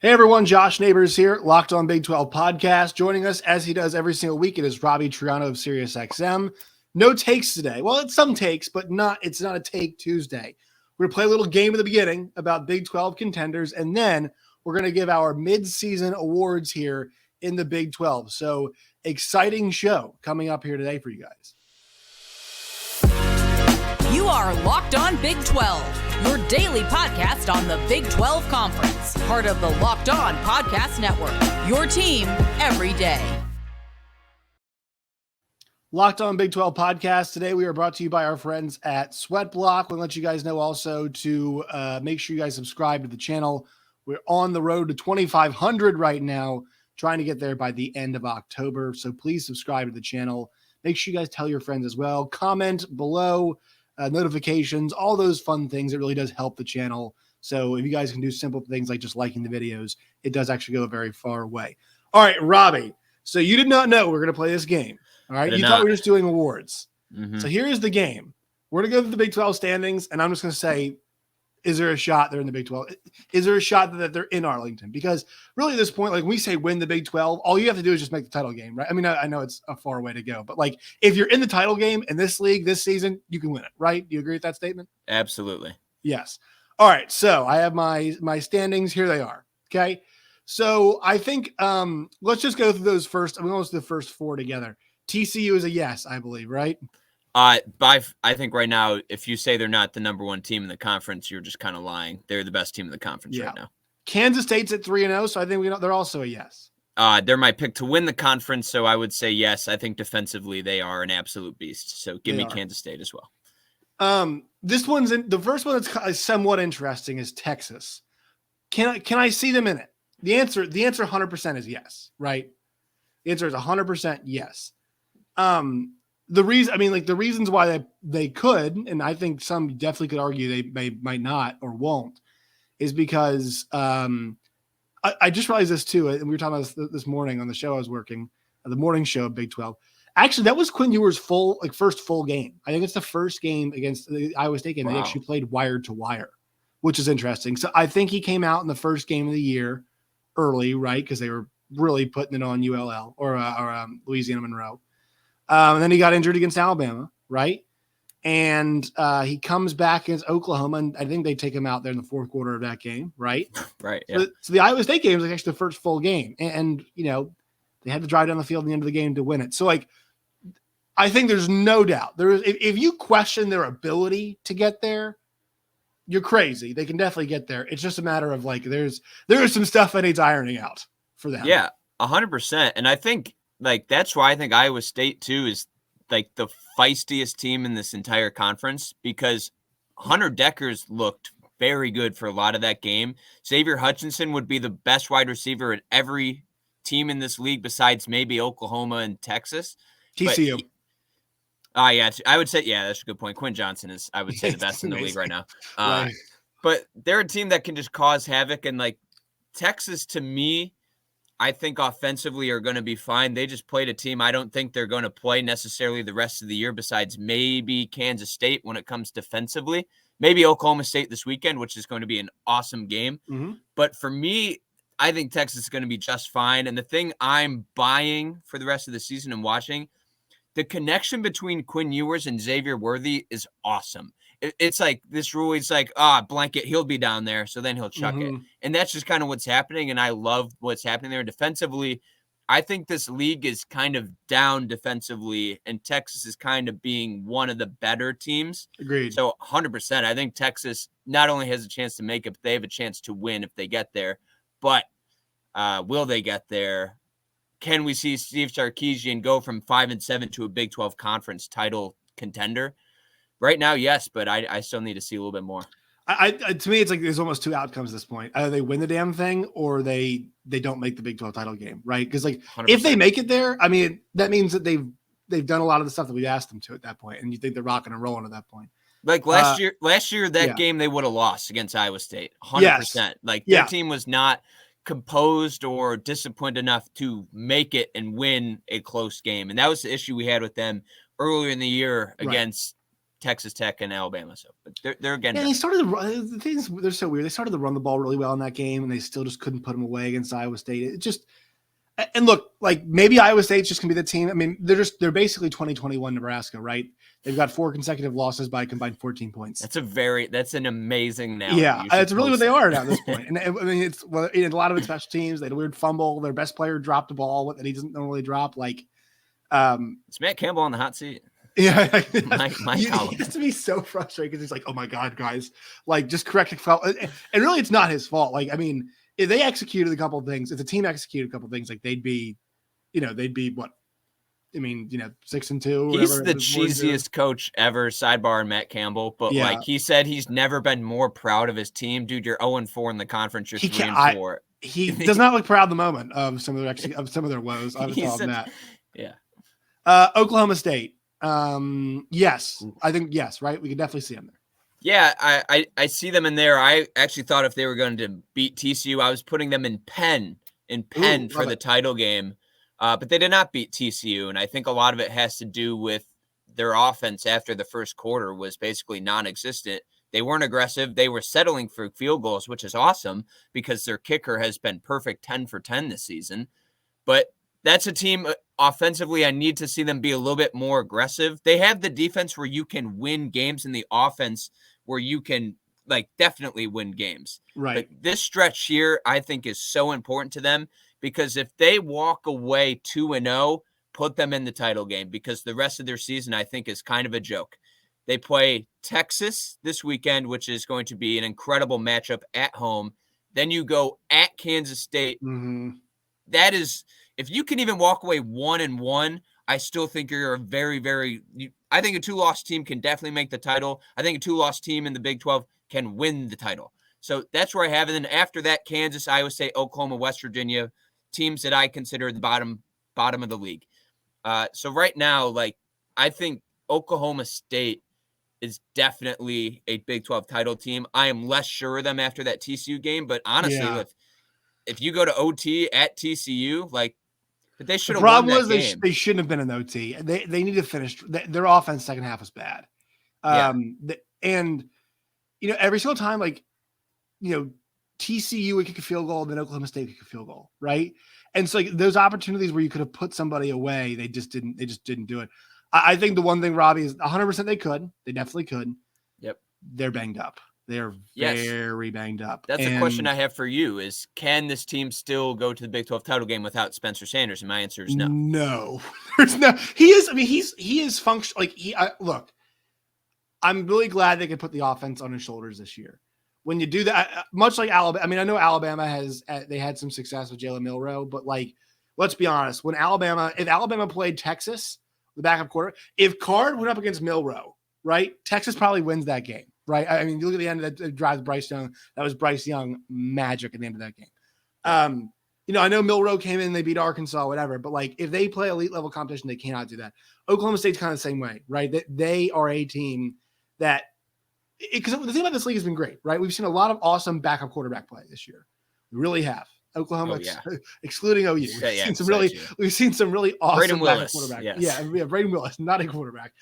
Hey everyone, Josh Neighbors here, Locked On Big 12 podcast. Joining us as he does every single week, it is Robbie Triano of SiriusXM. No takes today. Well, it's some takes, but it's not a take Tuesday. We're going to play a little game at the beginning about Big 12 contenders, and then we're going to give our mid-season awards here in the Big 12. So exciting show coming up here today for you guys. You are Locked On Big 12, your daily podcast on the Big 12 Conference, part of the Locked On Podcast Network, your team every day. Locked On Big 12 podcast. Today we are brought to you by our friends at Sweatblock. We'll let you guys know also to make sure you guys subscribe to the channel. We're on the road to 2,500 right now, trying to get there by the end of October. So please subscribe to the channel. Make sure you guys tell your friends as well. Comment below, notifications, all those fun things. It really does help the channel. So if you guys can do simple things like just liking the videos, it does actually go a very far way. All right, Robbie. So you did not know we're going to play this game. All right. You thought we were just doing awards. Mm-hmm. So here's the game. We're going to go through the Big 12 standings, and I'm just going to say, is there a shot they're in the Big 12? Is there a shot that they're in Arlington? Because really at this point, like we say win the Big 12, all you have to do is just make the title game, right? I mean, I know it's a far way to go, but like if you're in the title game in this league this season, you can win it, right? Do you agree with that statement? Absolutely. Yes. All right. So I have my standings. Here they are. Okay. So I think let's just go through those first. I'm going to do the first four together. TCU is a yes, I believe, right? I think right now, if you say they're not the number one team in the conference, you're just kind of lying. They're the best team in the conference right now. Kansas State's at 3-0, so I think they're also a yes. They're my pick to win the conference, so I would say yes. I think defensively they are an absolute beast. So give me Kansas State as well. This one's the first one that's somewhat interesting is Texas. Can I see them in it? The answer 100% is yes, right? The answer is 100% yes. The reasons why they could, and I think some definitely could argue they might not or won't, is because I just realized this too, and we were talking about this morning on the show I was working, the morning show of Big 12. Actually, that was Quinn Ewers' first full game. I think it's the first game against the Iowa State game. Wow. They actually played wire to wire, which is interesting. So I think he came out in the first game of the year early, right? Because they were really putting it on ULL or Louisiana Monroe. And then he got injured against Alabama, right? And he comes back against Oklahoma, and I think they take him out there in the fourth quarter of that game, right? Right. Yeah. So the Iowa State game was actually the first full game, and they had to drive down the field at the end of the game to win it. So I think there's no doubt if you question their ability to get there, you're crazy. They can definitely get there. It's just a matter of there is some stuff that needs ironing out for them. Yeah, 100%. And I think that's why I think Iowa State too is the feistiest team in this entire conference, because Hunter Deckers looked very good for a lot of that game. Xavier Hutchinson would be the best wide receiver at every team in this league besides maybe Oklahoma and Texas. TCU. Yeah, I would say, that's a good point. Quinn Johnson is, I would say, the best in the league right now. Right. But they're a team that can just cause havoc. And Texas, to me, I think offensively are going to be fine. They just played a team I don't think they're going to play necessarily the rest of the year, besides maybe Kansas State when it comes defensively. Maybe Oklahoma State this weekend, which is going to be an awesome game. Mm-hmm. But for me, I think Texas is going to be just fine. And the thing I'm buying for the rest of the season and watching, the connection between Quinn Ewers and Xavier Worthy is awesome. It's like this rule. It's blanket, he'll be down there, so then he'll chuck it. And that's just kind of what's happening, and I love what's happening there. Defensively, I think this league is kind of down defensively, and Texas is kind of being one of the better teams. Agreed. So 100%, I think Texas not only has a chance to make it, but they have a chance to win if they get there. But will they get there? Can we see Steve Sarkisian go from 5-7 to a Big 12 conference title contender? Right now, yes, but I still need to see a little bit more. To me, it's there's almost two outcomes at this point. Either they win the damn thing or they don't make the Big 12 title game, right? Because 100%. If they make it there, I mean, that means that they've done a lot of the stuff that we've asked them to at that point, and you think they're rocking and rolling at that point. Last year that game they would have lost against Iowa State, 100%. Yes. Their team was not composed or disciplined enough to make it and win a close game, and that was the issue we had with them earlier in the year against Texas Tech and Alabama. So, but they're again. Yeah, they started the things. They're so weird. They started to run the ball really well in that game, and they still just couldn't put them away against Iowa State. It just and look, like maybe Iowa State's just gonna be the team. I mean, they're basically 2021 Nebraska, right? They've got 4 consecutive losses by a combined 14 points. That's an amazing now. Yeah, it's really what they are now at this point. And I mean, it's a lot of it's special teams. They had a weird fumble. Their best player dropped the ball that he doesn't normally drop. Like, it's Matt Campbell on the hot seat. Yeah, my he has to be so frustrated because he's like, oh my god, guys, like just correct the foul. And really, it's not his fault. Like, I mean, if they executed a couple of things, if the team executed a couple of things, like they'd be what? I mean, 6-2. He's the cheesiest coach ever. Sidebar on Matt Campbell, but like he said, he's never been more proud of his team. Dude, you're 0-4 in the conference. You're 3-4. He does not look proud at the moment of some of their woes. I would tell him that. Yeah. Oklahoma State. Yes, I think yes, right. We can definitely see them there. Yeah, I see them in there. I actually thought if they were going to beat TCU, I was putting them in Penn for the title game. But they did not beat TCU, and I think a lot of it has to do with their offense after the first quarter was basically non-existent. They weren't aggressive. They were settling for field goals, which is awesome because their kicker has been perfect 10 for 10 this season. But that's a team offensively. I need to see them be a little bit more aggressive. They have the defense where you can win games, and the offense where you can definitely win games. Right. But this stretch here, I think, is so important to them because if they walk away 2-0, put them in the title game because the rest of their season, I think, is kind of a joke. They play Texas this weekend, which is going to be an incredible matchup at home. Then you go at Kansas State. Mm-hmm. That is, if you can even walk away 1-1, I still think you're a very, very – I think a 2-loss team can definitely make the title. I think a 2-loss team in the Big 12 can win the title. So that's where I have it. And then after that, Kansas, Iowa State, Oklahoma, West Virginia, teams that I consider the bottom of the league. So right now, I think Oklahoma State is definitely a Big 12 title team. I am less sure of them after that TCU game, but honestly, if you go to OT at TCU, but they should have won that game. The problem was they shouldn't have been in OT. They need to finish. Their offense second half was bad. And every single time, TCU would kick a field goal, then Oklahoma State kick a field goal, right? And so those opportunities where you could have put somebody away, they just didn't do it. I think the one thing, Robbie, is 100% they could. They definitely could. Yep. They're banged up. They're very banged up. That's a question I have for you is, can this team still go to the Big 12 title game without Spencer Sanders? And my answer is no. No. There's no. He is, I mean, he is functional. Look, I'm really glad they could put the offense on his shoulders this year. When you do that, much like Alabama, I mean, I know Alabama they had some success with Jalen Milroe, but let's be honest. If Alabama played Texas, the backup quarter, if Card went up against Milroe, right, Texas probably wins that game. Right. I mean, you look at the end of that drive, Bryce Young. That was Bryce Young magic at the end of that game. I know Milroe came in, they beat Arkansas, whatever. But if they play elite level competition, they cannot do that. Oklahoma State's kind of the same way, right? They are a team that, because the thing about this league has been great, right? We've seen a lot of awesome backup quarterback play this year. We really have. Oklahoma, excluding OU. We've seen some really awesome backup quarterback. Yes. Yeah, Braden Willis, not a quarterback.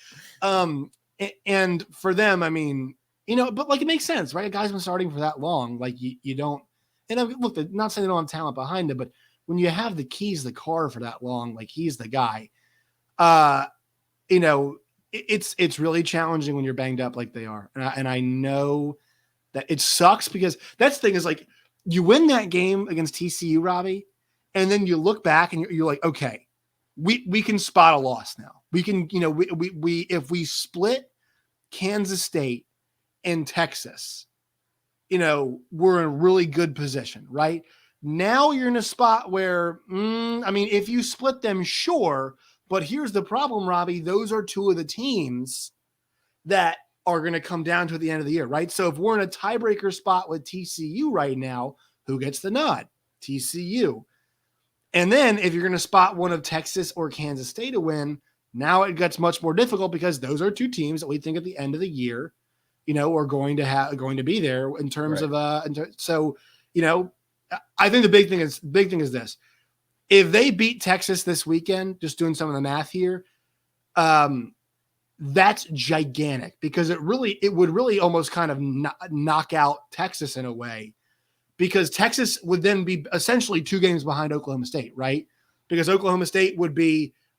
And for them, I mean. But it makes sense, right? A guy's been starting for that long. You don't, and look, not saying they don't have talent behind him, but when you have the keys to the car for that long, he's the guy. It's really challenging when you're banged up like they are, and I know that it sucks because that's the thing is you win that game against TCU, Robbie, and then you look back and you're like, okay, we can spot a loss now. We can, we if we split Kansas State in Texas, we're in a really good position, right? Now you're in a spot where, if you split them, sure. But here's the problem, Robbie. Those are two of the teams that are going to come down to at the end of the year, right? So if we're in a tiebreaker spot with TCU right now, who gets the nod? TCU. And then if you're going to spot one of Texas or Kansas State to win, now it gets much more difficult because those are two teams that we think at the end of the year are going to be there in terms of so I think the big thing is this. If they beat Texas this weekend, just doing some of the math here, that's gigantic because it would really almost kind of knock out Texas in a way, because Texas would then be essentially 2 games behind Oklahoma State, right? Because Oklahoma State would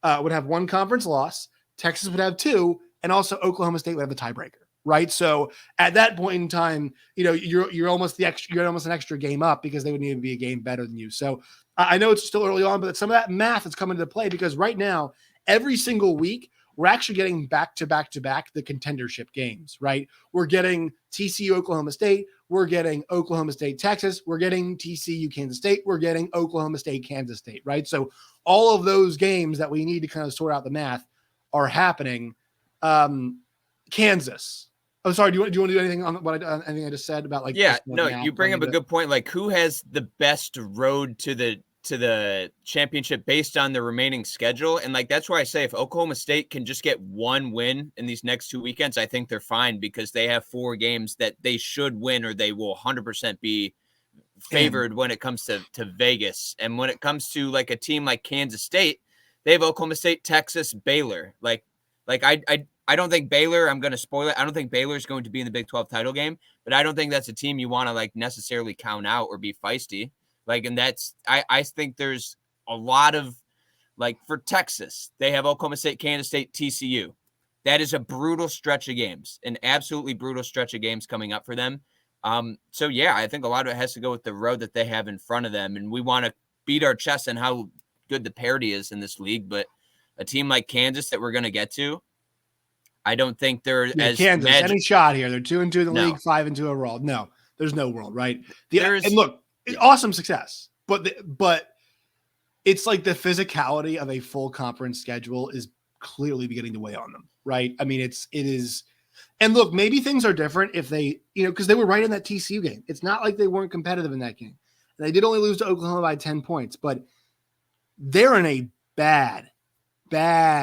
have 1 conference loss, Texas would have 2, and also Oklahoma State would have a tiebreaker, right? So at that point in time, you're almost an extra game up because they would need to be a game better than you. So I know it's still early on, but some of that math is coming into play because right now, every single week, we're actually getting back to back the contendership games, right? We're getting TCU, Oklahoma State. We're getting Oklahoma State, Texas. We're getting TCU, Kansas State. We're getting Oklahoma State, Kansas State, right? So all of those games that we need to kind of sort out the math are happening. Kansas. Oh, sorry. Do you want to do anything on anything I just said about like? Yeah, no, you bring up a good point. Like, who has the best road to the championship based on the remaining schedule? And like, that's why I say if Oklahoma State can just get 1 win in these next 2 weekends, I think they're fine because they have 4 games that they should win or they will 100% be favored when it comes to Vegas. And when it comes to like a team like Kansas State, they have Oklahoma State, Texas, Baylor. Like I don't think Baylor, I'm going to spoil it, I don't think Baylor is going to be in the Big 12 title game, but I don't think that's a team you want to like necessarily count out or be feisty. Like, and that's, I think there's a lot of, like, for Texas, they have Oklahoma State, Kansas State, TCU. That is a brutal stretch of games, an absolutely brutal stretch of games coming up for them. So, yeah, I think a lot of it has to go with the road that they have in front of them. And we want to beat our chest on how good the parity is in this league. But a team like Kansas that we're going to get to, I don't think they're as Kansas, any shot here. They're 2-2 in the league, 5-2 overall. No, there's no world, right? And look, awesome success, but it's like the physicality of a full conference schedule is clearly beginning to weigh on them, right? I mean, it is. And look, maybe things are different if they, because they were right in that TCU game. It's not like they weren't competitive in that game. They did only lose to Oklahoma by 10 points, but they're in a bad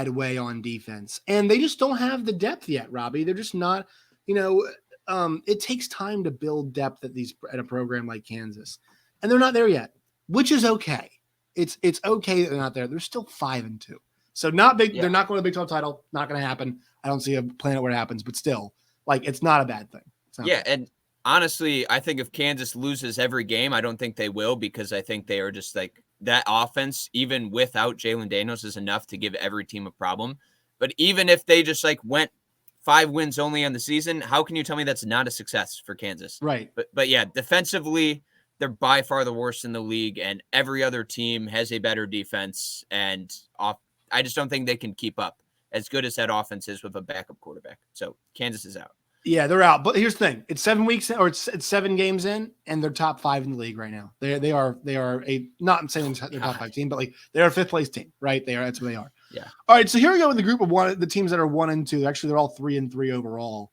way on defense. And they just don't have the depth yet, Robbie. They're just not, it takes time to build depth at a program like Kansas. And they're not there yet, which is okay. It's okay that they're not there. They're still 5-2. So not big. Yeah. They're not going to the Big 12 title. Not going to happen. I don't see a planet where it happens, but still, like, it's not a bad thing. Yeah. And honestly, I think if Kansas loses every game, I don't think they will, because I think they are just like that offense, even without Jalen Daniels, is enough to give every team a problem. But even if they just like went 5 wins only on the season, how can you tell me that's not a success for Kansas? Right. But yeah, defensively, they're by far the worst in the league, and every other team has a better defense. And I just don't think they can keep up as good as that offense is with a backup quarterback. So Kansas is out. Yeah, they're out. But here's the thing: it's 7 weeks, or it's 7 games in, and they're top 5 in the league right now. They are a, not saying they're top 5 team, but like they're a 5th place team, right? That's what they are. Yeah. All right, so here we go with the group of the teams that are 1 and 2. Actually, they're all 3-3 overall.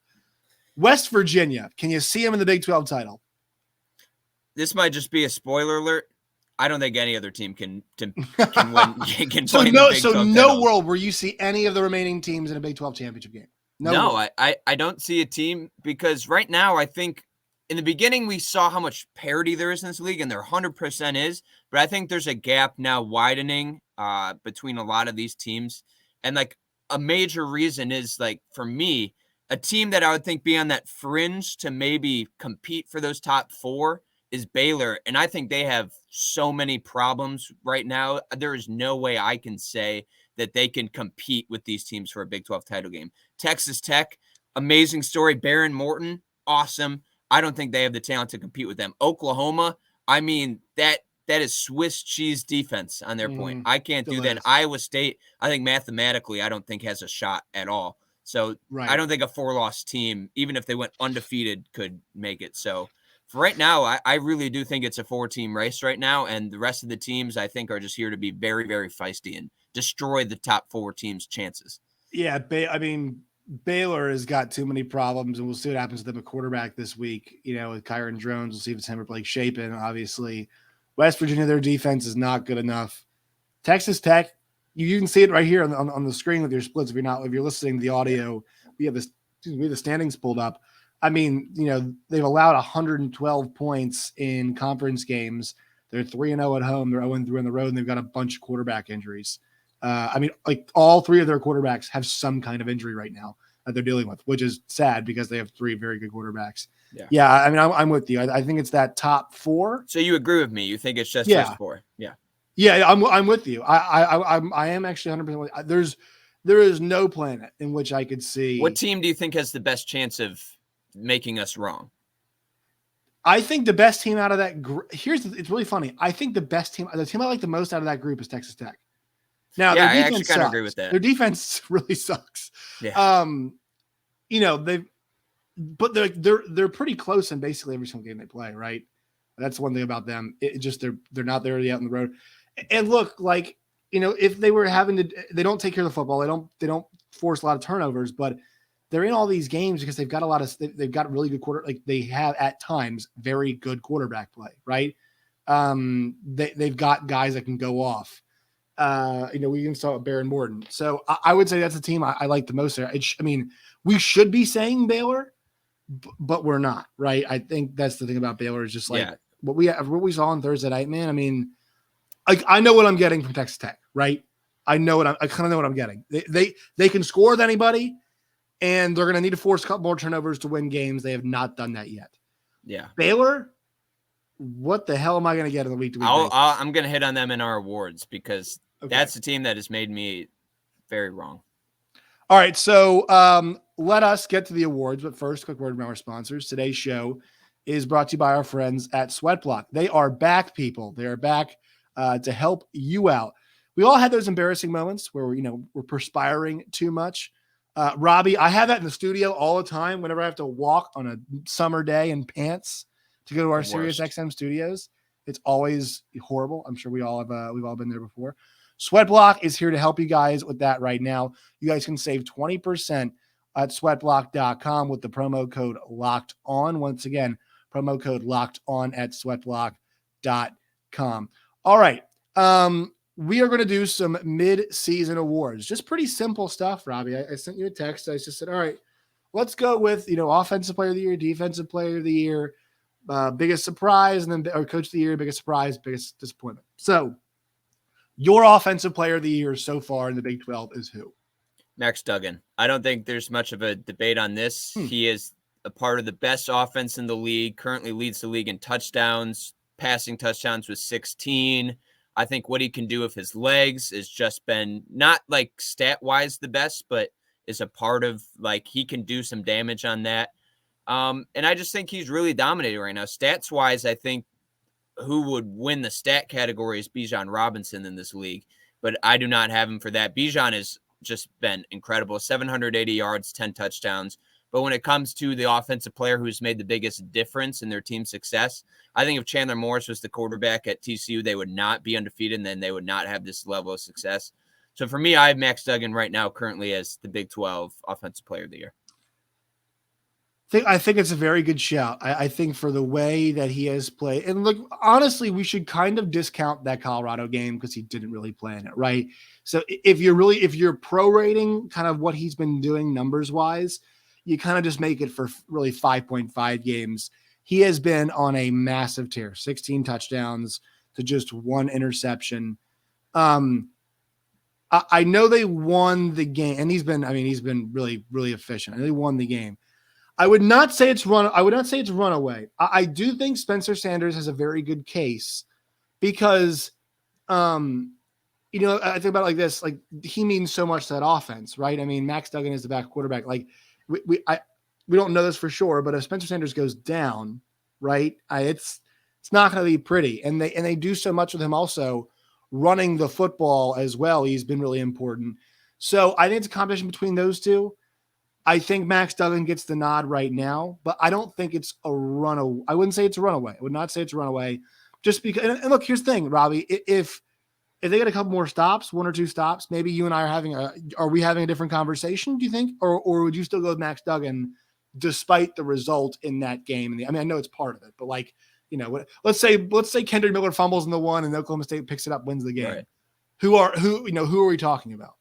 West Virginia, can you see them in the Big 12 title? This might just be a spoiler alert. I don't think any other team can win. So no world where you see any of the remaining teams in a Big 12 championship game. No, I don't see a team, because right now I think in the beginning we saw how much parity there is in this league, and there 100% is. But I think there's a gap now widening between a lot of these teams, and like a major reason is, like, for me, a team that I would think be on that fringe to maybe compete for those top 4 is Baylor. And I think they have so many problems right now. There is no way I can say that they can compete with these teams for a Big 12 title game. Texas Tech, amazing story. Baron Morton, awesome. I don't think they have the talent to compete with them. Oklahoma, I mean, that is Swiss cheese defense on their point. I can't do that. And Iowa State, I think mathematically, I don't think has a shot at all. So I don't think a 4-loss team, even if they went undefeated, could make it. So for right now, I really do think it's a 4-team race right now. And the rest of the teams, I think, are just here to be very, very feisty and destroy the top 4 teams' chances. Yeah, I mean, Baylor has got too many problems, and we'll see what happens to them at quarterback this week. With Kyron Drones, we'll see if it's him or Blake Shapen, obviously. West Virginia, their defense is not good enough. Texas Tech, you can see it right here on the screen with your splits. If you're listening to the audio, we have the standings pulled up. I mean, they've allowed 112 points in conference games. They're 3-0 at home. They're 0-3 on the road, and they've got a bunch of quarterback injuries. I mean, like all three of their quarterbacks have some kind of injury right now that they're dealing with, which is sad because they have three very good quarterbacks. Yeah. I mean, I'm with you. I think it's that top four. So you agree with me? You think it's just those four? Yeah. Yeah, I'm with you. I am actually 100% with you. There is no planet in which I could see. What team do you think has the best chance of making us wrong? I think the best team out of that it's really funny. I think the team I like the most out of that group is Texas Tech. Now, yeah, their defense I actually kind of agree with that. Their defense really sucks. Yeah. You know, but they're pretty close in basically every single game they play, right? That's one thing about them. It just they're not there yet on the road. And look, like, you know, if they were they don't take care of the football, they don't force a lot of turnovers, but they're in all these games because they've got really good like they have at times very good quarterback play, right? They've got guys that can go off. You know, we even saw Baron Morton. So I would say that's a team I like the most there. I mean, we should be saying Baylor, but we're not, right? I think that's the thing about Baylor is just like what we saw on Thursday night, man. I mean, I know what I'm getting from Texas Tech, right? I kind of know what I'm getting. They can score with anybody, and they're going to need to force a couple more turnovers to win games. They have not done that yet. Yeah. Baylor, what the hell am I going to get in the week-to-week basis? I'm going to hit on them in our awards because that's the team that has made me very wrong. All right, so let us get to the awards, but first, quick word from our sponsors. Today's show is brought to you by our friends at Sweatblock. They are back, people. They are back to help you out. We all had those embarrassing moments where we're perspiring too much. Robbie, I have that in the studio all the time whenever I have to walk on a summer day in pants to go to our SiriusXM studios. It's always horrible. I'm sure we've all been there before. Sweatblock is here to help you guys with that right now. You guys can save 20% at sweatblock.com with the promo code locked on. Once again, promo code locked on at sweatblock.com. All right. We are going to do some mid-season awards. Just pretty simple stuff, Robbie. I sent you a text. I just said, all right, let's go with, offensive player of the year, defensive player of the year, biggest surprise, and then coach of the year, biggest surprise, biggest disappointment. So your offensive player of the year so far in the Big 12 is who? Max Duggan. I don't think there's much of a debate on this. He is a part of the best offense in the league, currently leads the league in touchdowns, passing touchdowns with 16. I think what he can do with his legs has just been not like stat-wise the best, but is a part of he can do some damage on that. And I just think he's really dominating right now. Stats-wise, I think who would win the stat category is Bijan Robinson in this league, but I do not have him for that. Bijan has just been incredible, 780 yards, 10 touchdowns. But when it comes to the offensive player who's made the biggest difference in their team's success, I think if Chandler Morris was the quarterback at TCU, they would not be undefeated, and then they would not have this level of success. So for me, I have Max Duggan right now currently as the Big 12 Offensive Player of the Year. I think it's a very good shout. I think for the way that he has played, and look, honestly, we should kind of discount that Colorado game because he didn't really play in it, right? So if you're prorating kind of what he's been doing numbers wise, you kind of just make it for really 5.5 games. He has been on a massive tear, 16 touchdowns to just one interception. I know they won the game, and he's been really, really efficient. And they won the game. I would not say it's runaway. I do think Spencer Sanders has a very good case because, I think about it like this, like he means so much to that offense, right? I mean, Max Duggan is the back quarterback. Like we don't know this for sure, but if Spencer Sanders goes down, right, it's not going to be pretty. And they do so much with him also running the football as well. He's been really important. So I think it's a competition between those two. I think Max Duggan gets the nod right now, but I don't think it's a runaway. I wouldn't say it's a runaway. I would not say it's a runaway just because, and look, here's the thing, Robbie, if they get a couple more stops, one or two stops, maybe you and I are we having a different conversation, do you think? Or would you still go with Max Duggan despite the result in that game? I know it's part of it, but let's say Kendrick Miller fumbles in the one and Oklahoma State picks it up, wins the game. Right. Who are we talking about?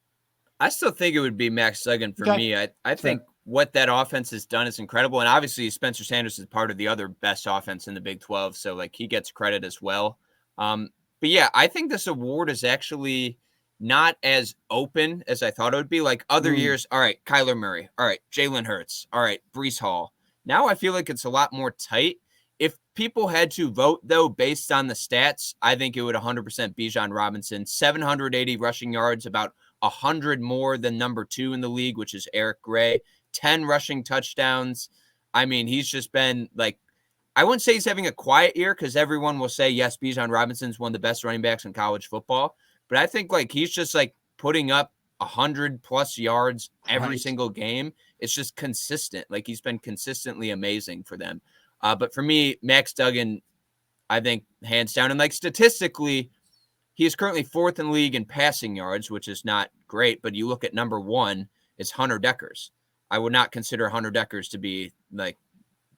I still think it would be Max Duggan for me. I think what that offense has done is incredible. And obviously Spencer Sanders is part of the other best offense in the Big 12. So he gets credit as well. But yeah, I think this award is actually not as open as I thought it would be. Like other years, all right, Kyler Murray, all right, Jalen Hurts, all right, Breece Hall. Now I feel like it's a lot more tight. If people had to vote, though, based on the stats, I think it would 100% Bijan Robinson. 780 rushing yards, about 100 more than number 2 in the league, which is Eric Gray. 10 rushing touchdowns. I mean, he's just been like, I wouldn't say he's having a quiet year because everyone will say, yes, Bijan Robinson's one of the best running backs in college football. But I think like he's just like putting up 100+ yards every single game. It's just consistent. Like he's been consistently amazing for them. But for me, Max Duggan, I think hands down. And like statistically, he is currently 4th in the league in passing yards, which is not great. But you look at number 1, it's Hunter Deckers. I would not consider Hunter Deckers to be like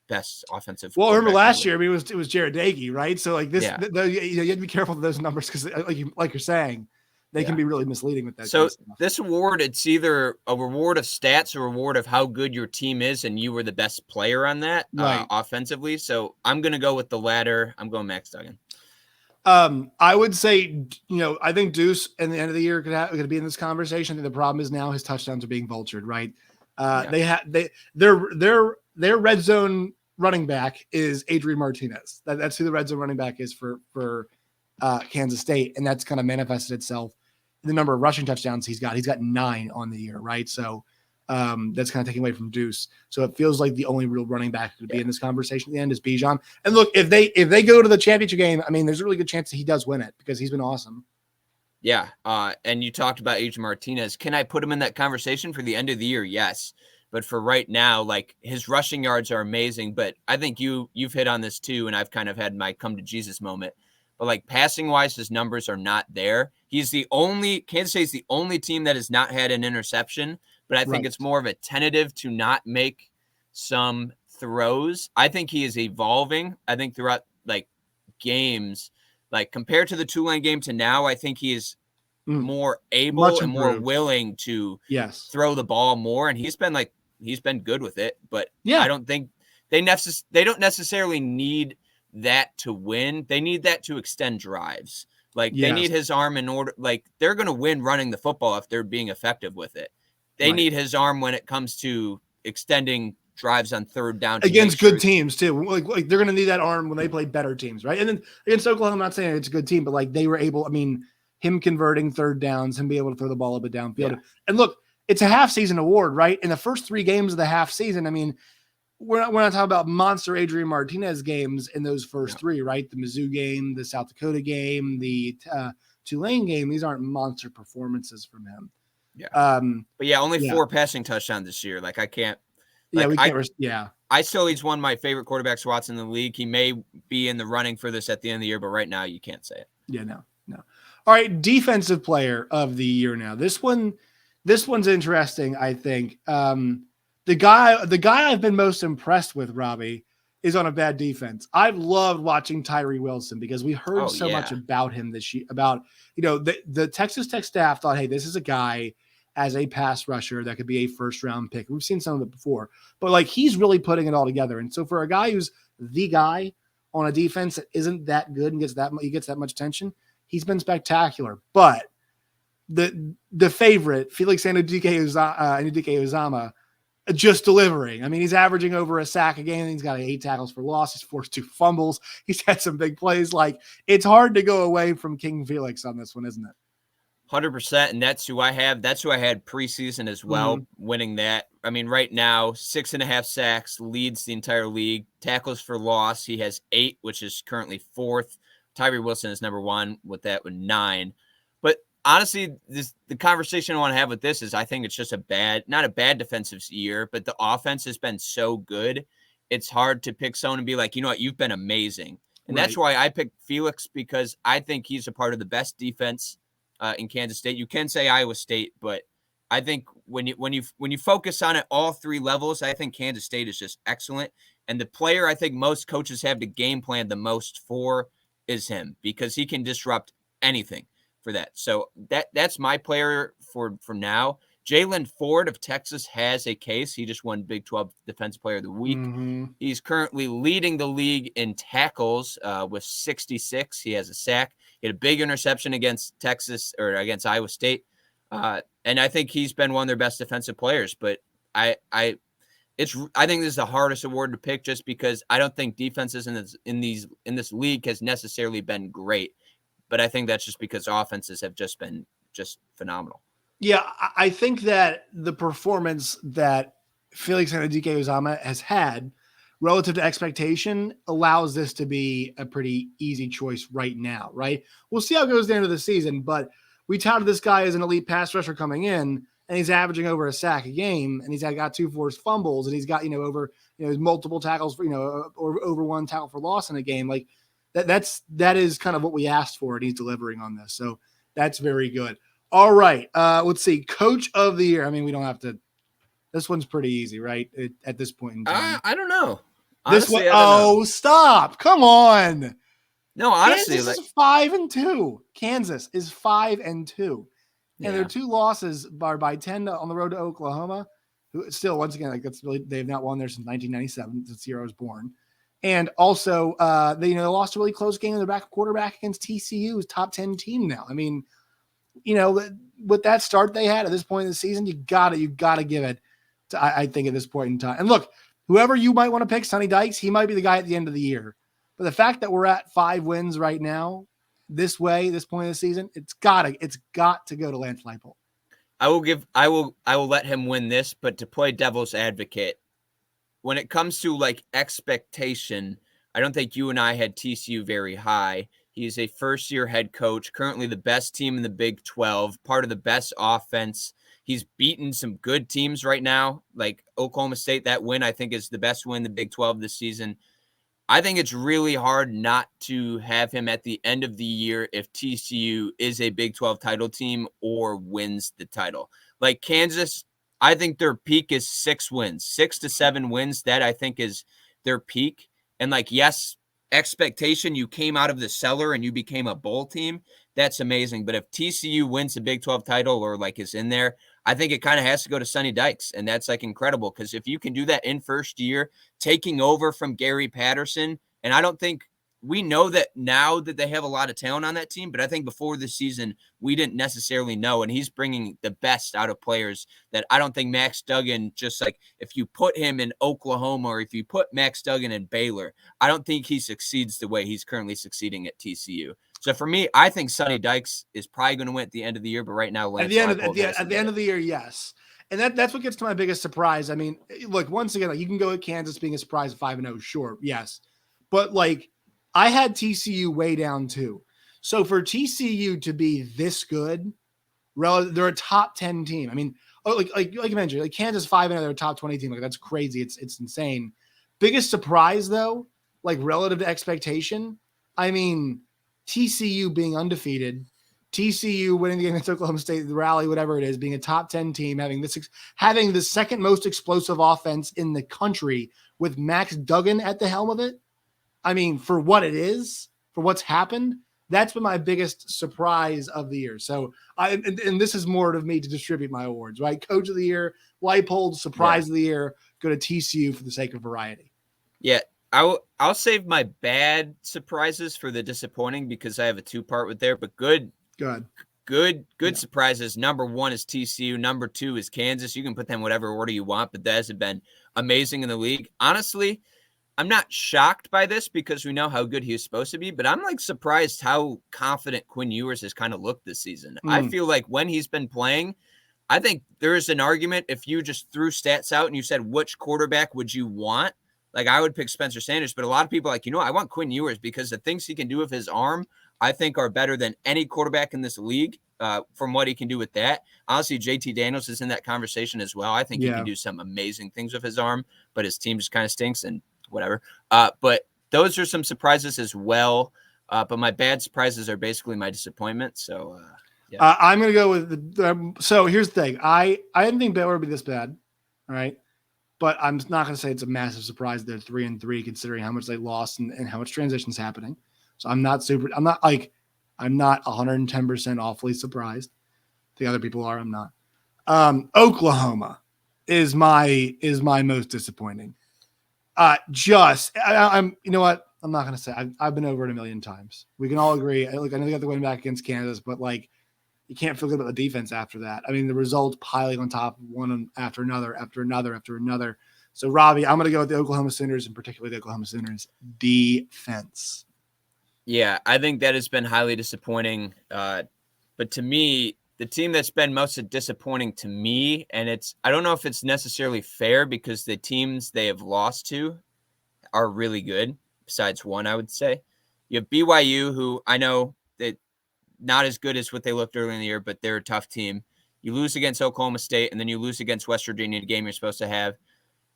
best offensive. Well, remember last year, I mean, it was Jared Dagey, right? So like this, you have to be careful with those numbers because like you're saying, they can be really misleading with that. So this award, it's either a reward of stats or a reward of how good your team is, and you were the best player on that offensively. So I'm going to go with the latter. I'm going Max Duggan. I would say, I think Deuce at the end of the year could be in this conversation. I think the problem is now his touchdowns are being vultured, right? Their red zone running back is Adrian Martinez. That's who the red zone running back is for Kansas State, and that's kind of manifested itself in the number of rushing touchdowns he's got. He's got 9 on the year, right? So that's kind of taking away from Deuce. So it feels like the only real running back to be in this conversation at the end is Bijan. And look, if they go to the championship game, I mean, there's a really good chance that he does win it because he's been awesome. Yeah, and you talked about Adrian Martinez. Can I put him in that conversation for the end of the year? Yes. But for right now, like his rushing yards are amazing. But I think you've hit on this too, and I've kind of had my come to Jesus moment. But like passing wise, his numbers are not there. Kansas State's the only team that has not had an interception. But I think it's more of a tentative to not make some throws. I think he is evolving. I think throughout like games, like compared to the Tulane game to now, I think he is more able and more willing to throw the ball more. And he's been good with it, but I don't think they don't necessarily need that to win. They need that to extend drives. Like they need his arm in order. Like they're going to win running the football if they're being effective with it. They need his arm when it comes to extending drives on third down against good teams too. Like they're going to need that arm when they play better teams, right? And then against Oklahoma, I'm not saying it's a good team, but like they were able. I mean, him converting third downs, him being able to throw the ball up and downfield. And look, it's a half season award, right? In the first 3 games of the half season, I mean, we're not talking about monster Adrian Martinez games in those first 3, right? The Mizzou game, the South Dakota game, the Tulane game. These aren't monster performances from him. But only 4 passing touchdowns this year. Like I can't. Like, I still he's one of my favorite quarterback spots in the league. He may be in the running for this at the end of the year, but right now you can't say it. Yeah, no. All right, defensive player of the year now. This one's interesting, I think. The guy I've been most impressed with, Robbie, is on a bad defense. I've loved watching Tyree Wilson because we heard so much about him this year. About the Texas Tech staff thought, hey, this is a guy as a pass rusher that could be a first-round pick. We've seen some of it before, but like he's really putting it all together. And so for a guy who's the guy on a defense that isn't that good and gets that much attention, he's been spectacular. But the favorite, Felix Anudike-Uzama, just delivering. I mean, he's averaging over a sack a game. He's got 8 tackles for loss. He's forced 2 fumbles. He's had some big plays. Like it's hard to go away from King Felix on this one, isn't it? 100%. And that's who I have. That's who I had preseason as well, winning that. I mean, right now, 6.5 sacks, leads the entire league. Tackles for loss, he has 8, which is currently 4th. Tyree Wilson is number 1 with 9. But honestly, the conversation I want to have with this is I think it's just not a bad defensive year, but the offense has been so good. It's hard to pick someone and be like, you know what, you've been amazing. And that's why I picked Felix, because I think he's a part of the best defense in Kansas State. You can say Iowa State, but I think when you focus on it all 3 levels, I think Kansas State is just excellent. And the player I think most coaches have to game plan the most for is him, because he can disrupt anything for that. So that's my player for now. Jalen Ford of Texas has a case. He just won Big 12 Defensive Player of the Week. Mm-hmm. He's currently leading the league in tackles with 66. He has a sack. He had a big interception against Texas or against Iowa State. And I think he's been one of their best defensive players. But I think this is the hardest award to pick just because I don't think defenses in this league has necessarily been great. But I think that's just because offenses have just been phenomenal. Yeah, I think that the performance that Felix Anudike-Uzomah has had relative to expectation allows this to be a pretty easy choice right now, right? We'll see how it goes at the end of the season, but we touted this guy as an elite pass rusher coming in, and he's averaging over a sack a game, and he's got 2 forced fumbles, and he's got, over, multiple tackles for, or over 1 tackle for loss in a game. Like that is kind of what we asked for, and he's delivering on this. So that's very good. All right. Let's see. Coach of the year. I mean, we don't have to. This one's pretty easy, right? At this point in time. I don't know. Honestly, this one. Oh, stop. Come on. No, honestly. Kansas is 5-2. Kansas is 5-2. And their 2 losses are by 10 on the road to Oklahoma, who still, once again, that's really, they've not won there since 1997, since Sierra was born. And also, they lost a really close game in their back quarterback against TCU's top 10 team now. I mean, with that start they had at this point in the season, you gotta give it to, I think, at this point in time. And look, whoever you might want to pick, Sonny Dykes, he might be the guy at the end of the year. But the fact that we're at 5 wins right now, this point in the season, it's got to go to Lance Leipold. I will let him win this, but to play devil's advocate, when it comes to like expectation, I don't think you and I had TCU very high. He's a first-year head coach, currently the best team in the Big 12, part of the best offense. He's beaten some good teams right now, like Oklahoma State. That win, I think, is the best win in the Big 12 this season. I think it's really hard not to have him at the end of the year if TCU is a Big 12 title team or wins the title. Like Kansas, I think their peak is 6 wins, 6 to 7 wins. That I think is their peak. And like, yes, expectation, you came out of the cellar and you became a bowl team. That's amazing. But if TCU wins the Big 12 title or like is in there, I think it kind of has to go to Sonny Dykes. And that's like incredible because if you can do that in first year, taking over from Gary Patterson, and I don't think we know that now that they have a lot of talent on that team, but I think before the season, we didn't necessarily know. And he's bringing the best out of players that I don't think Max Duggan, just like if you put him in Oklahoma or if you put Max Duggan in Baylor, I don't think he succeeds the way he's currently succeeding at TCU. So for me, I think Sonny Dykes is probably going to win at the end of the year, but right now, Lance at the end of the year, yes. And that's what gets to my biggest surprise. I mean, look, once again, like you can go at Kansas being a surprise at 5-0, sure, yes. But like I had TCU way down too. So for TCU to be this good, they're a top 10 team. I mean, like you mentioned, like Kansas 5-0, they're a top 20 team. Like that's crazy. It's insane. Biggest surprise though, like relative to expectation, I mean, TCU being undefeated, TCU winning the game against Oklahoma State, the rally, whatever it is, being a top 10 team, having the second most explosive offense in the country with Max Duggan at the helm of it. I mean, for what it is, for what's happened, that's been my biggest surprise of the year. So and this is more of me to distribute my awards, right? Coach of the year, Leipold, surprise of the year, go to TCU for the sake of variety. Yeah. I'll save my bad surprises for the disappointing because I have a 2-part with there, but good surprises. Number 1 is TCU. Number 2 is Kansas. You can put them whatever order you want, but that has been amazing in the league. Honestly, I'm not shocked by this because we know how good he was supposed to be, but I'm like surprised how confident Quinn Ewers has kind of looked this season. I feel like when he's been playing, I think there is an argument if you just threw stats out and you said, which quarterback would you want? Like I would pick Spencer Sanders, but a lot of people are like, I want Quinn Ewers because the things he can do with his arm, I think are better than any quarterback in this league from what he can do with that. Honestly, JT Daniels is in that conversation as well. I think he can do some amazing things with his arm, but his team just kind of stinks and whatever. But those are some surprises as well. But my bad surprises are basically my disappointment. So I'm going to go with so here's the thing. I didn't think Baylor would be this bad. All right. But I'm not going to say it's a massive surprise they're 3-3 considering how much they lost and how much transition's happening. So I'm not 110% awfully surprised. The other people are, I'm not. Oklahoma is my most disappointing. I'm you know what? I'm not going to say I've been over it a million times. We can all agree. Like, I know they got the win back against Kansas, but like, you can't feel good about the defense after that. I mean, the results piling on top of one after another, after another, after another. So, Robbie, I'm going to go with the Oklahoma Sooners, and particularly the Oklahoma Sooners defense. Yeah, I think that has been highly disappointing. But to me, the team that's been most disappointing to me, and I don't know if it's necessarily fair because the teams they have lost to are really good, besides one, I would say. You have BYU, who I know that not as good as what they looked early in the year, but they're a tough team. You lose against Oklahoma State, and then you lose against West Virginia, the game you're supposed to have.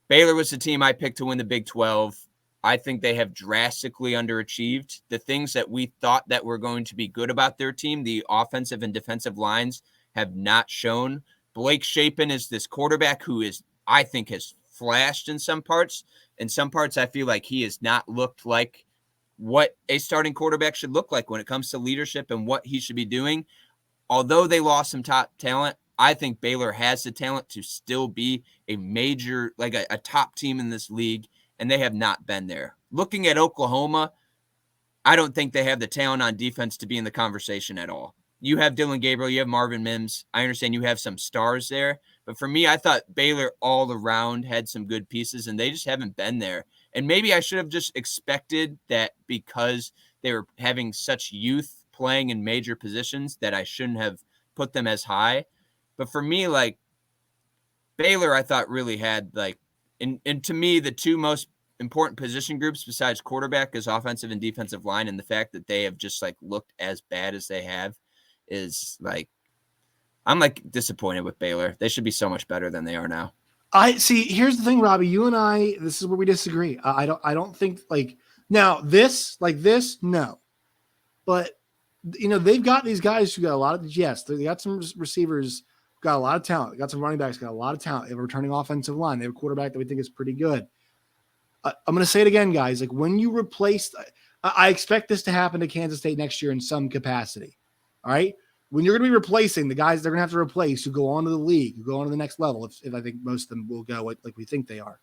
Baylor was the team I picked to win the Big 12. I think they have drastically underachieved. The things that we thought that were going to be good about their team, the offensive and defensive lines, have not shown. Blake Shapen is this quarterback who I think has flashed in some parts. In some parts, I feel like he has not looked like what a starting quarterback should look like when it comes to leadership and what he should be doing. Although they lost some top talent, I think Baylor has the talent to still be a major, like a top team in this league, and they have not been there. Looking at Oklahoma, I don't think they have the talent on defense to be in the conversation at all. You have Dylan Gabriel, you have Marvin Mims. I understand you have some stars there, but for me, I thought Baylor all around had some good pieces, and they just haven't been there. And maybe I should have just expected that because they were having such youth playing in major positions that I shouldn't have put them as high. But for me, like, Baylor, I thought really had, like, and to me, the two most important position groups besides quarterback is offensive and defensive line. And the fact that they have just, like, looked as bad as they have is, like, I'm, like, disappointed with Baylor. They should be so much better than they are now. I see. Here's the thing, Robbie. You and I, this is where we disagree. I don't think, like, now this, no. But, you know, they've got these guys who got a lot of, yes, they got some receivers, got a lot of talent. They got some running backs, got a lot of talent. They have a returning offensive line. They have a quarterback that we think is pretty good. I'm going to say it again, guys. Like, when you replace, I expect this to happen to Kansas State next year in some capacity. All right. When you're going to be replacing the guys they're going to have to replace who go on to the league, who go on to the next level, if I think most of them will go like we think they are,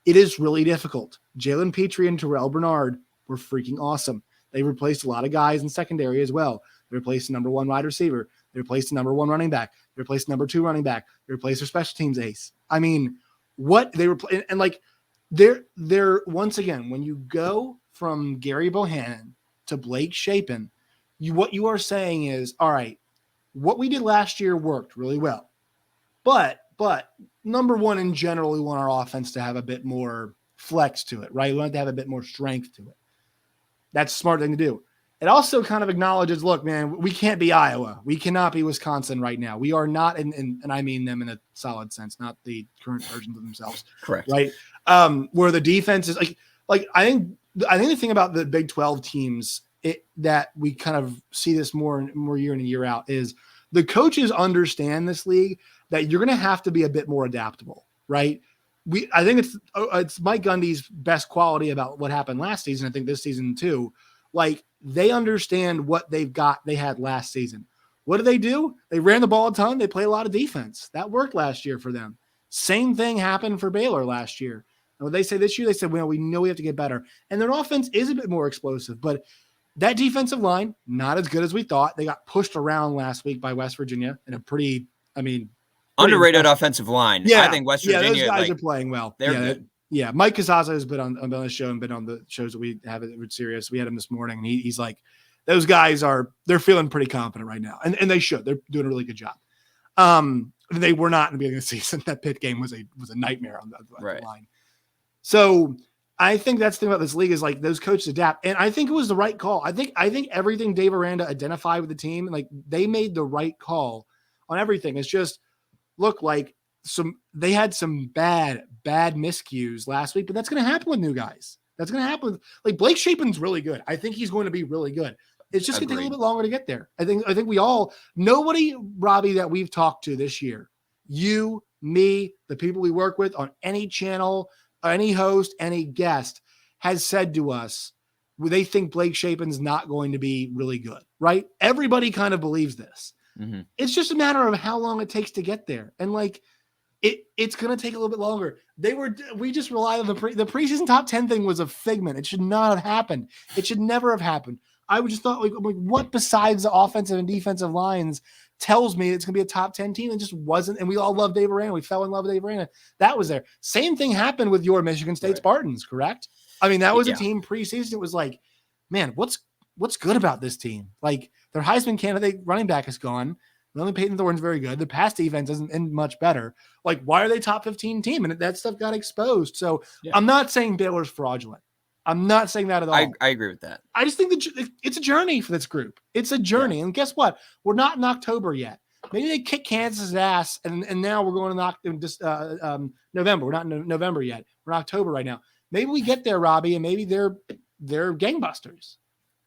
it is really difficult. Jalen Petrie and Terrell Bernard were freaking awesome. They replaced a lot of guys in secondary as well. They replaced the number one wide receiver. They replaced the number one running back. They replaced the number two running back. They replaced their special teams ace. I mean, what they were and like they're once again, when you go from Gary Bohannon to Blake Shapen, what you are saying is, all right, what we did last year worked really well. But number one, in general, we want our offense to have a bit more flex to it, right? We want it to have a bit more strength to it. That's a smart thing to do. It also kind of acknowledges, look, man, we can't be Iowa. We cannot be Wisconsin right now. We are not, and I mean them in a solid sense, not the current versions of themselves. Correct. Right? Where the defense is like I think the thing about the Big 12 teams that we kind of see this more year in and year out is the coaches understand this league that you're going to have to be a bit more adaptable, right? I think it's Mike Gundy's best quality about what happened last season. I think this season too. Like, they understand what they had last season. What do? They ran the ball a ton. They play a lot of defense. That worked last year for them. Same thing happened for Baylor last year. And what they say this year, they said, well, we know we have to get better. And their offense is a bit more explosive, but that defensive line, not as good as we thought. They got pushed around last week by West Virginia in a pretty underrated offensive line. Yeah, I think West Virginia. Those guys are playing well. They're good. Yeah, Mike Casazza has been on the show and been on the shows that we have with Sirius. We had him this morning, and he's like, those guys they're feeling pretty confident right now, and they should. They're doing a really good job. They were not in the beginning of the season. That Pitt game was a nightmare on the line. So I think that's the thing about this league is, like, those coaches adapt, and I think it was the right call. I think everything Dave Aranda identified with the team, like, they made the right call on everything. It's just, look, like, they had some bad miscues last week, but that's going to happen with new guys. That's going to happen. Like, Blake Shapen's really good. I think he's going to be really good. It's just going to take a little bit longer to get there. I think nobody, Robbie, that we've talked to this year, you, me, the people we work with on any channel, any host, any guest, has said to us they think Blake Shapen's not going to be really good, right? Everybody kind of believes this. Mhm. It's just a matter of how long it takes to get there. And like, it's going to take a little bit longer. We just relied on the preseason top 10 thing was a figment. It should not have happened. It should never have happened. I would just thought like what besides the offensive and defensive lines tells me it's going to be a top 10 team. It just wasn't. And we all love Dave Aranda. We fell in love with Dave Aranda. That was there. Same thing happened with your Michigan State Spartans, correct? I mean, that was a team preseason. It was like, man, what's good about this team? Like their Heisman candidate running back is gone. Only Peyton Thorne's very good. The pass defense isn't much better. Like, why are they top 15 team? And that stuff got exposed. So I'm not saying Baylor's fraudulent. I'm not saying that at all. I agree with that. I just think that it's a journey for this group. It's a journey. Yeah. And guess what? We're not in October yet. Maybe they kick Kansas' ass, and now we're going to November. We're not in November yet. We're in October right now. Maybe we get there, Robbie, and maybe they're gangbusters.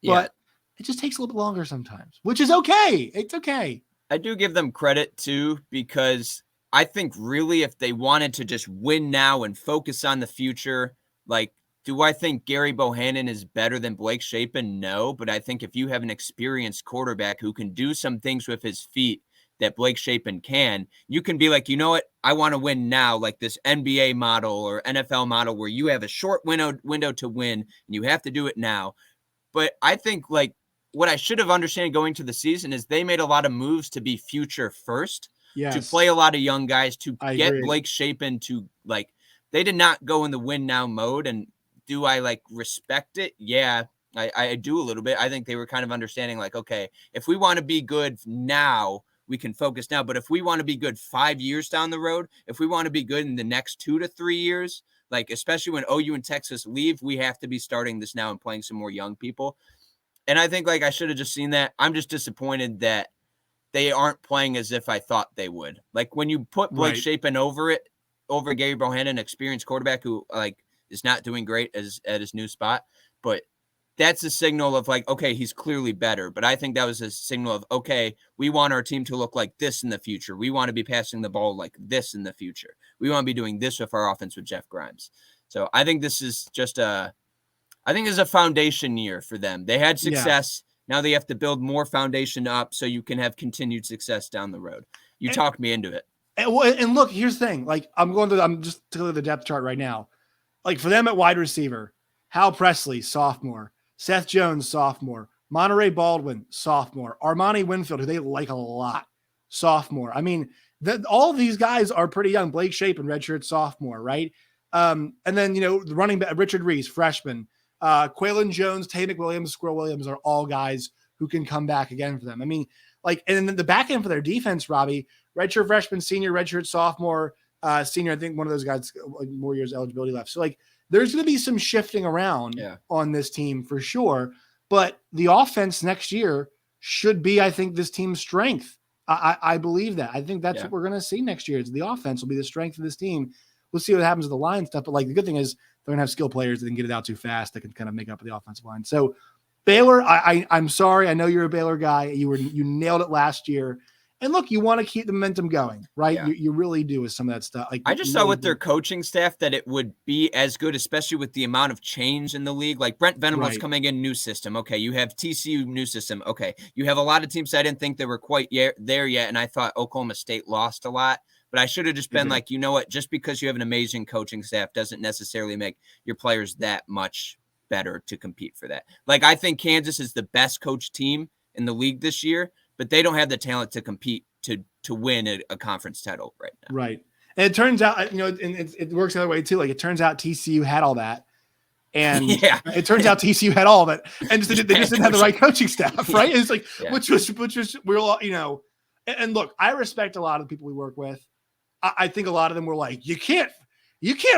Yeah. But it just takes a little bit longer sometimes, which is okay. It's okay. I do give them credit too, because I think really if they wanted to just win now and focus on the future, like, do I think Gary Bohannon is better than Blake Shapen? No, but I think if you have an experienced quarterback who can do some things with his feet that Blake Shapen can, you can be like, you know what? I want to win now, like this NBA model or NFL model where you have a short window to win and you have to do it now. But I think like, what I should have understood going to the season is they made a lot of moves to be future first, to play a lot of young guys, to get Blake Shapen to like, they did not go in the win now mode. And do I like respect it? Yeah, I do a little bit. I think they were kind of understanding like, okay, if we want to be good now, we can focus now. But if we want to be good 5 years down the road, if we want to be good in the next 2 to 3 years, like especially when OU and Texas leave, we have to be starting this now and playing some more young people. And I think like I should have just seen that. I'm just disappointed that they aren't playing as if I thought they would. Like when you put Blake Shapen over Gary Bohannon, an experienced quarterback who like is not doing great at his new spot, but that's a signal of like, okay, he's clearly better. But I think that was a signal of, okay, we want our team to look like this in the future. We want to be passing the ball like this in the future. We want to be doing this with our offense with Jeff Grimes. So I think this is just it's a foundation year for them. They had success. Yeah. Now they have to build more foundation up so you can have continued success down the road. You talked me into it. And look, here's the thing. Like I'm just to look at the depth chart right now. Like for them at wide receiver, Hal Presley, sophomore, Seth Jones, sophomore, Monterey Baldwin, sophomore, Armani Winfield, who they like a lot, sophomore. I mean, all of these guys are pretty young. Blake Shapen, redshirt sophomore, right? And then, the running back, Richard Reese, freshman. Quaylen Jones, Tay McWilliams, Squirrel Williams are all guys who can come back again for them. I mean, like, and then the back end for their defense, Robbie, redshirt freshman, senior, redshirt sophomore, senior. I think one of those guys like more years eligibility left. So like, there's going to be some shifting around on this team for sure. But the offense next year should be, I think, this team's strength. I believe that. I think that's what we're going to see next year. Is the offense will be the strength of this team. We'll see what happens with the line stuff. But like the good thing is they're going to have skill players that can get it out too fast that can kind of make up for the offensive line. So Baylor, I'm sorry. I know you're a Baylor guy. You nailed it last year. And look, you want to keep the momentum going, right? Yeah. You really do with some of that stuff. Like I just saw with their coaching staff that it would be as good, especially with the amount of change in the league. Like Brent Venables coming in, new system. Okay, you have TCU, new system. Okay, you have a lot of teams I didn't think they were quite there yet, and I thought Oklahoma State lost a lot. But I should have just been like, you know what? Just because you have an amazing coaching staff doesn't necessarily make your players that much better to compete for that. Like I think Kansas is the best coached team in the league this year, but they don't have the talent to compete to win a conference title right now. Right. And it turns out, and it works the other way too. Like it turns out TCU had all that. And it turns out TCU had all of it. And they just didn't have the right coaching staff. Right. It's like, which was, we're all, and look, I respect a lot of the people we work with. I think a lot of them were like, you can't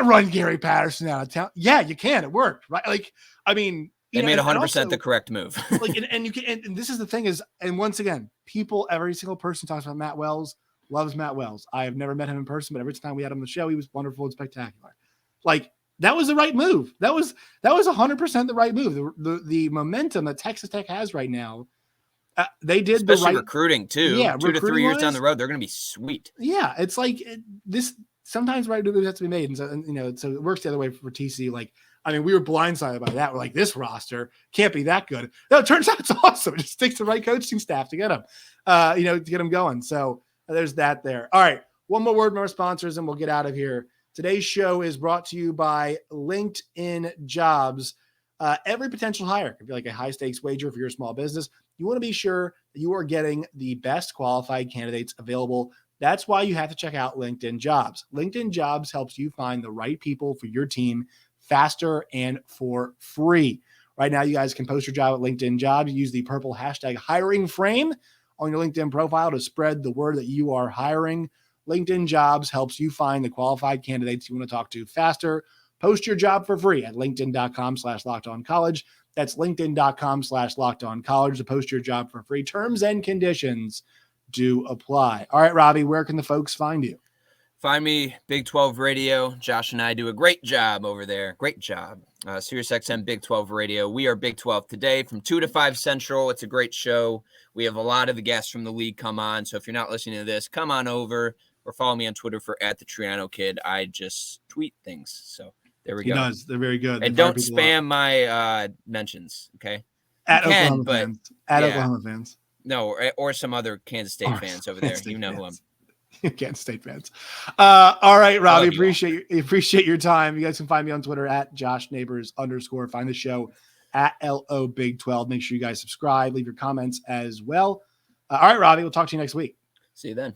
run Gary Patterson out of town. Yeah, you can. It worked. Right. Like, I mean, they made 100% the correct move. Like, and you can, and this is the thing is, and once again, every single person talks about Matt Wells, loves Matt Wells. I have never met him in person, but every time we had him on the show, he was wonderful and spectacular. Like that was the right move. That was 100% the right move. The momentum that Texas Tech has right now, they did especially the right recruiting too. Yeah, 2 to 3 years down the road, they're going to be sweet. Yeah, it's like this. Sometimes right moves have to be made, and so it works the other way for TC. Like I mean, we were blindsided by that. We're like, this roster can't be that good. No, it turns out it's awesome. It just takes the right coaching staff to get them, to get them going. So there's that there. All right. One more word from our sponsors and we'll get out of here. Today's show is brought to you by LinkedIn Jobs. Every potential hire could be like a high stakes wager for your small business. You want to be sure that you are getting the best qualified candidates available. That's why you have to check out LinkedIn Jobs. LinkedIn Jobs helps you find the right people for your team faster and for free. Right now, you guys can post your job at LinkedIn Jobs. Use the purple hashtag hiring frame on your LinkedIn profile to spread the word that you are hiring. LinkedIn Jobs helps you find the qualified candidates you want to talk to faster. Post your job for free at linkedin.com/lockedoncollege. That's linkedin.com/lockedoncollege to post your job for free. Terms and conditions do apply. All right, Robbie, where can the folks find you? Find me, Big 12 Radio. Josh and I do a great job over there. Great job. SiriusXM Big 12 Radio. We are Big 12 today from 2 to 5 Central. It's a great show. We have a lot of the guests from the league come on. So if you're not listening to this, come on over or follow me on Twitter for @TheTriano I just tweet things. So there we go. He does. They're very good. And don't spam my mentions, okay? Oklahoma fans. Oklahoma fans. No, or some other Kansas State fans over there. You know who I'm. Kansas State fans. All right, Robbie, appreciate your time. You guys can find me on Twitter @JoshNeighbors_. Find the show @LO Big 12. Make sure you guys subscribe, leave your comments as well. All right, Robbie, we'll talk to you next week. See you then.